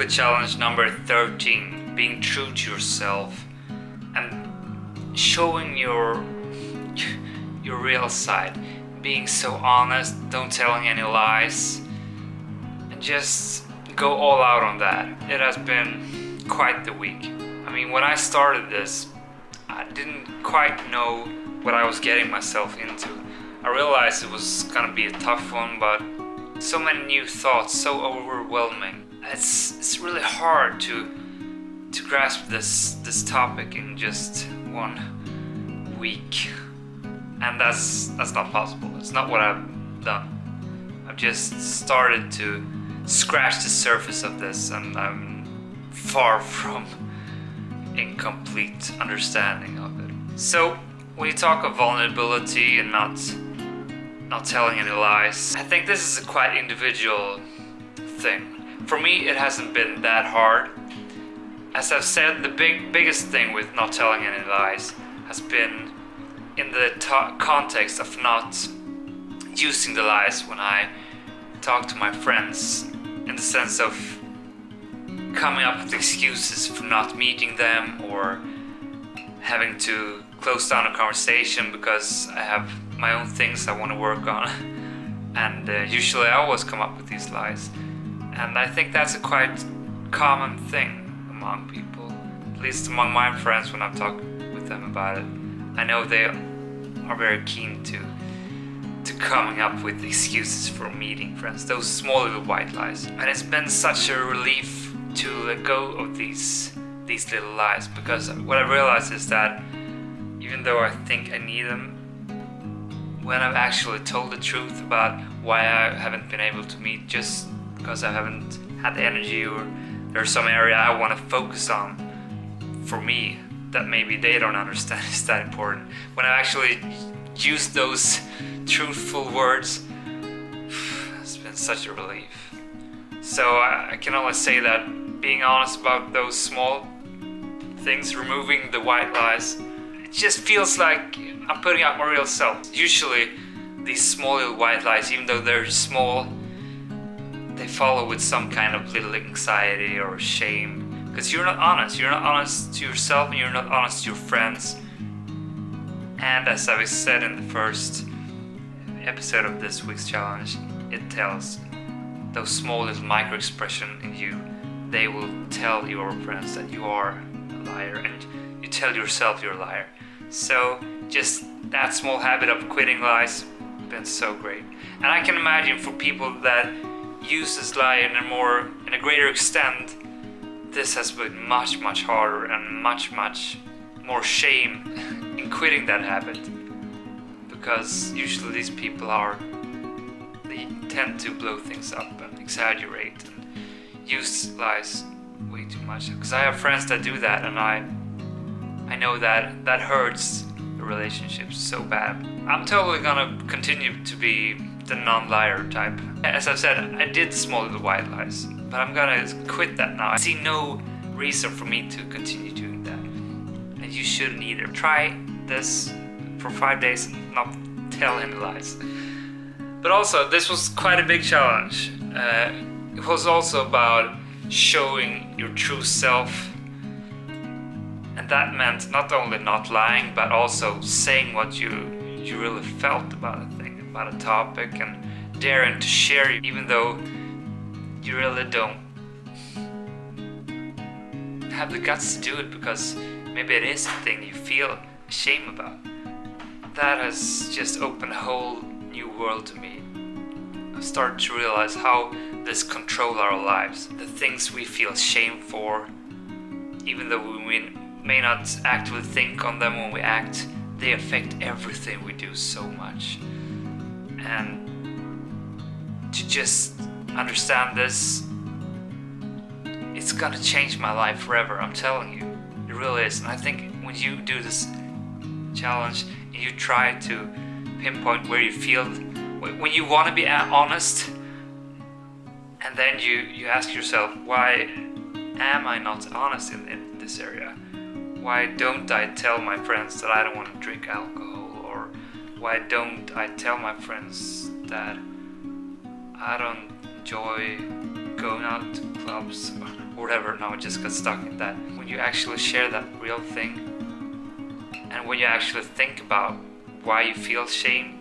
with challenge number 13, being true to yourself and showing your real side, being so honest, don't telling any lies, and just go all out on that. It has been quite the week. I mean, when I started this, I didn't quite know what I was getting myself into. I realized it was gonna be a tough one, but so many new thoughts, so overwhelming. It's really hard to grasp this topic in just 1 week, and that's not possible. It's not what I've done. I've just started to scratch the surface of this, and I'm far from incomplete understanding of it. So when you talk of vulnerability and not telling any lies, I think this is a quite individual thing. For me, it hasn't been that hard. As I've said, the biggest thing with not telling any lies has been in the context of not using the lies when I talk to my friends, in the sense of coming up with excuses for not meeting them or having to close down a conversation because I have my own things I want to work on. And usually I always come up with these lies. And I think that's a quite common thing among people, at least among my friends when I've talked with them about it. I know they are very keen to coming up with excuses for meeting friends, those small little white lies. And it's been such a relief to let go of these little lies, because what I realized is that even though I think I need them, when I've actually told the truth about why I haven't been able to meet, just because I haven't had the energy, or there's some area I want to focus on for me that maybe they don't understand is that important, when I actually use those truthful words, it's been such a relief. So I can only say that being honest about those small things, removing the white lies, it just feels like I'm putting out my real self. Usually these small little white lies, even though they're small, they follow with some kind of little anxiety or shame, because you're not honest. You're not honest to yourself, and you're not honest to your friends. And as I said in the first episode of this week's challenge, it tells those small little micro expressions in you, they will tell your friends that you are a liar, and you tell yourself you're a liar. So just that small habit of quitting lies has been so great. And I can imagine for people that use this lie in a greater extent, this has been much harder and much more shame in quitting that habit, because usually these people they tend to blow things up and exaggerate and use lies way too much. Because I have friends that do that, and I know that hurts the relationships so bad. I'm totally gonna continue to be the non-liar type. As I've said, I did small little white lies, but I'm gonna quit that now. I see no reason for me to continue doing that, and you shouldn't either. Try this for 5 days and not tell any lies. But also, this was quite a big challenge. It was also about showing your true self, and that meant not only not lying, but also saying what you really felt about a thing, about a topic, and daring to share, even though you really don't have the guts to do it, because maybe it is a thing you feel shame about. That has just opened a whole new world to me. I've started to realize how this controls our lives. The things we feel shame for, even though we may not actively think on them when we act, they affect everything we do so much. And to just understand this, it's gonna change my life forever, I'm telling you. It really is. And I think when you do this challenge, you try to pinpoint where you feel, when you want to be honest, and then you ask yourself, why am I not honest in this area? Why don't I tell my friends that I don't want to drink alcohol? Or why don't I tell my friends that I don't enjoy going out to clubs? or whatever. No, I just got stuck in that. When you actually share that real thing, and when you actually think about why you feel shame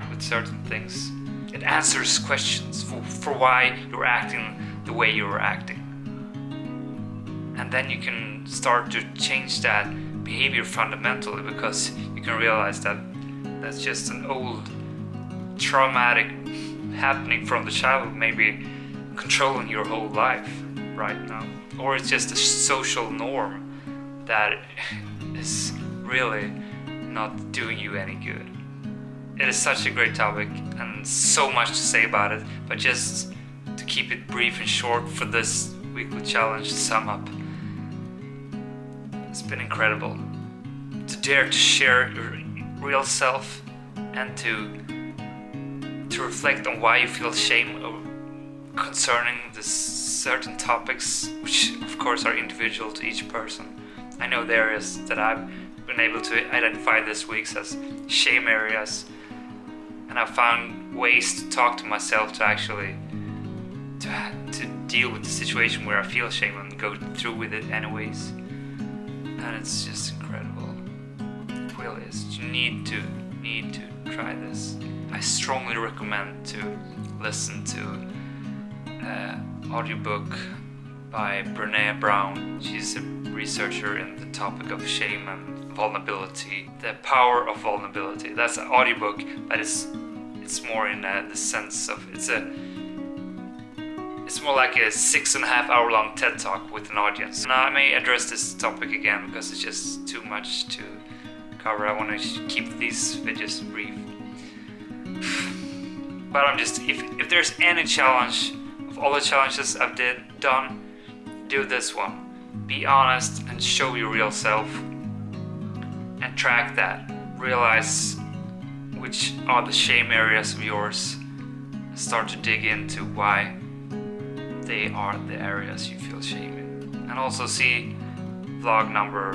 with certain things, it answers questions for why you're acting the way you're acting. And then you can start to change that behavior fundamentally, because you can realize that that's just an old traumatic happening from the childhood, maybe controlling your whole life right now. Or it's just a social norm that is really not doing you any good. It is such a great topic and so much to say about it, but just to keep it brief and short for this weekly challenge to sum up, it's been incredible to dare to share your real self and to reflect on why you feel shame concerning the certain topics, which of course are individual to each person. I know the areas that I've been able to identify this week as shame areas, and I've found ways to talk to myself to actually to deal with the situation where I feel shame and go through with it anyways. And it's just incredible. It really is. You need to try this. I strongly recommend to listen to an audiobook by Brené Brown. She's a researcher in the topic of shame and vulnerability. The power of vulnerability. That's an audiobook, but it's more in the sense of it's more like a 6.5 hour long TED talk with an audience. Now I may address this topic again because it's just too much to cover. I want to keep these videos brief. But I'm just, if there's any challenge of all the challenges I've done, do this one. Be honest and show your real self, and track that. Realize which are the shame areas of yours. Start to dig into why they are the areas you feel shame in. And also see vlog number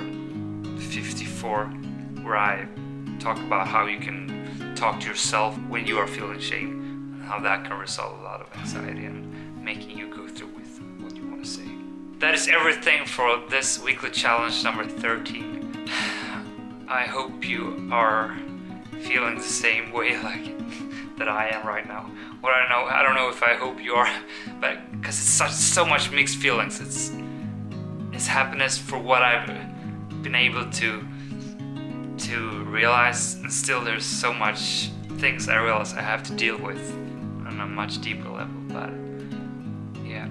54, where I talk about how you can talk to yourself when you are feeling shame, and how that can resolve a lot of anxiety and making you go through with what you want to say. That is everything for this weekly challenge number 13. I hope you are feeling the same way like that I am right now. What I don't know if I hope you are, but because it's so much mixed feelings. It's happiness for what I've been able to realize, and still there's so much things I realize I have to deal with on a much deeper level. But yeah,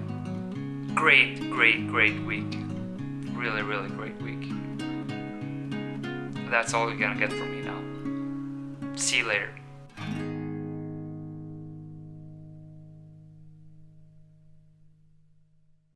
great week. Really great week. That's all you're gonna get from me now. See you later.